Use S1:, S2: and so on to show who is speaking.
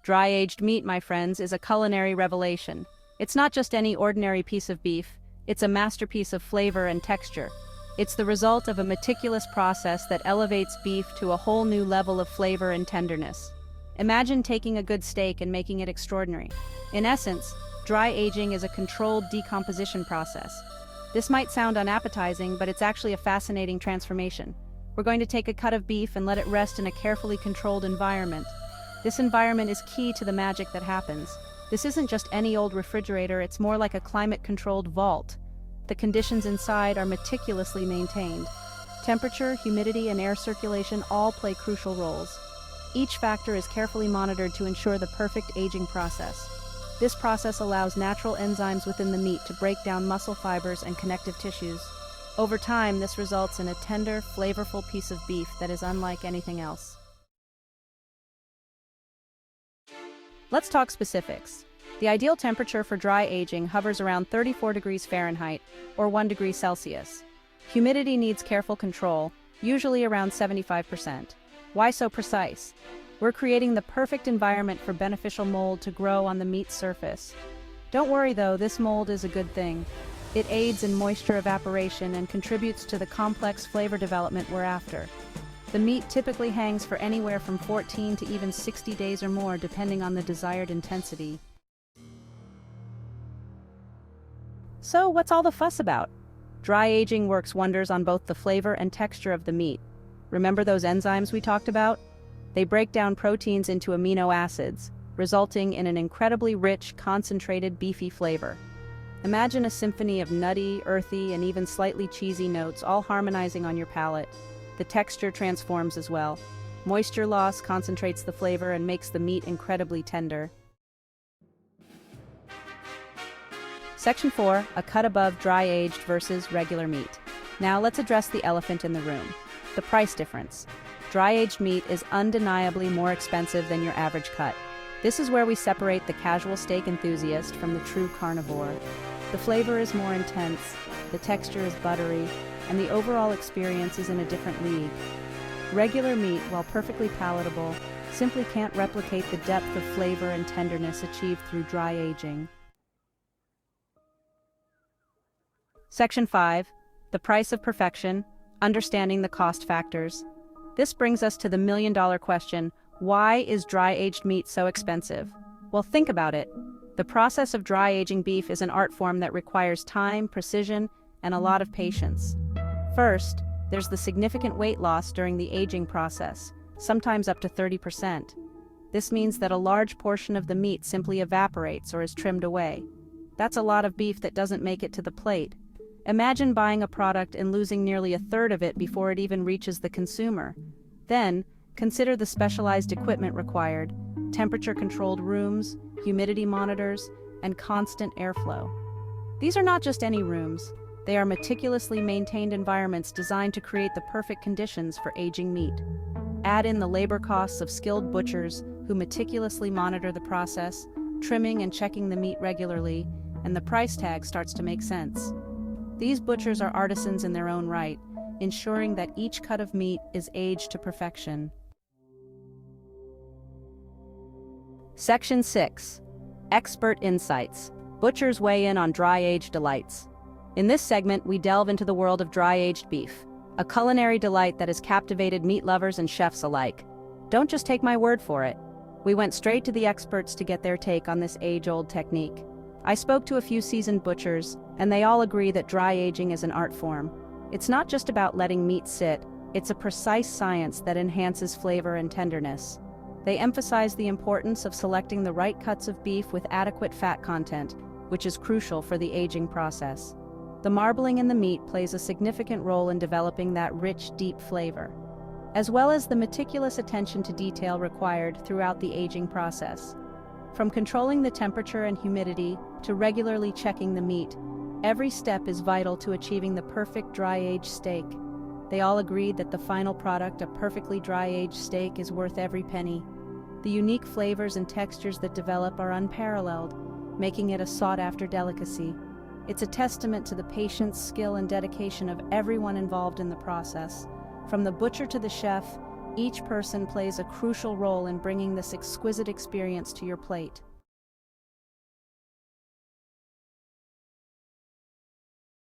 S1: Dry-aged meat, my friends, is a culinary revelation. It's not just any ordinary piece of beef, it's a masterpiece of flavor and texture. It's the result of a meticulous process that elevates beef to a whole new level of flavor and tenderness. Imagine taking a good steak and making it extraordinary. In essence, dry aging is a controlled decomposition process. This might sound unappetizing, but it's actually a fascinating transformation. We're going to take a cut of beef and let it rest in a carefully controlled environment. This environment is key to the magic that happens. This isn't just any old refrigerator, it's more like a climate-controlled vault. The conditions inside are meticulously maintained. Temperature, humidity, and air circulation all play crucial roles. Each factor is carefully monitored to ensure the perfect aging process. This process allows natural enzymes within the meat to break down muscle fibers and connective tissues. Over time, this results in a tender, flavorful piece of beef that is unlike anything else. Let's talk specifics. The ideal temperature for dry aging hovers around 34 degrees Fahrenheit or 1 degree Celsius. Humidity needs careful control, usually around 75%. Why so precise? We're creating the perfect environment for beneficial mold to grow on the meat's surface. Don't worry though, this mold is a good thing. It aids in moisture evaporation and contributes to the complex flavor development we're after. The meat typically hangs for anywhere from 14 to even 60 days or more, depending on the desired intensity. So, what's all the fuss about? Dry aging works wonders on both the flavor and texture of the meat. Remember those enzymes we talked about? They break down proteins into amino acids, resulting in an incredibly rich, concentrated, beefy flavor. Imagine a symphony of nutty, earthy, and even slightly cheesy notes all harmonizing on your palate. The texture transforms as well. Moisture loss concentrates the flavor and makes the meat incredibly tender. Section 4, a cut above dry-aged versus regular meat. Now let's address the elephant in the room, the price difference. Dry-aged meat is undeniably more expensive than your average cut. This is where we separate the casual steak enthusiast from the true carnivore. The flavor is more intense, the texture is buttery, and the overall experience is in a different league. Regular meat, while perfectly palatable, simply can't replicate the depth of flavor and tenderness achieved through dry aging. Section 5, the price of perfection, understanding the cost factors. This brings us to the million-dollar question, why is dry-aged meat so expensive? Well, think about it. The process of dry aging beef is an art form that requires time, precision, and a lot of patience. First, there's the significant weight loss during the aging process, sometimes up to 30%. This means that a large portion of the meat simply evaporates or is trimmed away. That's a lot of beef that doesn't make it to the plate. Imagine buying a product and losing nearly a third of it before it even reaches the consumer. Then, consider the specialized equipment required: temperature-controlled rooms, humidity monitors, and constant airflow. These are not just any rooms. They are meticulously maintained environments designed to create the perfect conditions for aging meat. Add in the labor costs of skilled butchers who meticulously monitor the process, trimming and checking the meat regularly, and the price tag starts to make sense. These butchers are artisans in their own right, ensuring that each cut of meat is aged to perfection. Section 6. Expert Insights. Butchers weigh in on dry-aged delights. In this segment, we delve into the world of dry-aged beef, a culinary delight that has captivated meat lovers and chefs alike. Don't just take my word for it. We went straight to the experts to get their take on this age-old technique. I spoke to a few seasoned butchers, and they all agree that dry aging is an art form. It's not just about letting meat sit, it's a precise science that enhances flavor and tenderness. They emphasize the importance of selecting the right cuts of beef with adequate fat content, which is crucial for the aging process. The marbling in the meat plays a significant role in developing that rich, deep flavor, as well as the meticulous attention to detail required throughout the aging process. From controlling the temperature and humidity to regularly checking the meat, every step is vital to achieving the perfect dry-aged steak. They all agreed that the final product, a perfectly dry-aged steak, is worth every penny. The unique flavors and textures that develop are unparalleled, making it a sought-after delicacy. It's a testament to the patience, skill, and dedication of everyone involved in the process. From the butcher to the chef, Each person plays a crucial role in bringing this exquisite experience to your plate.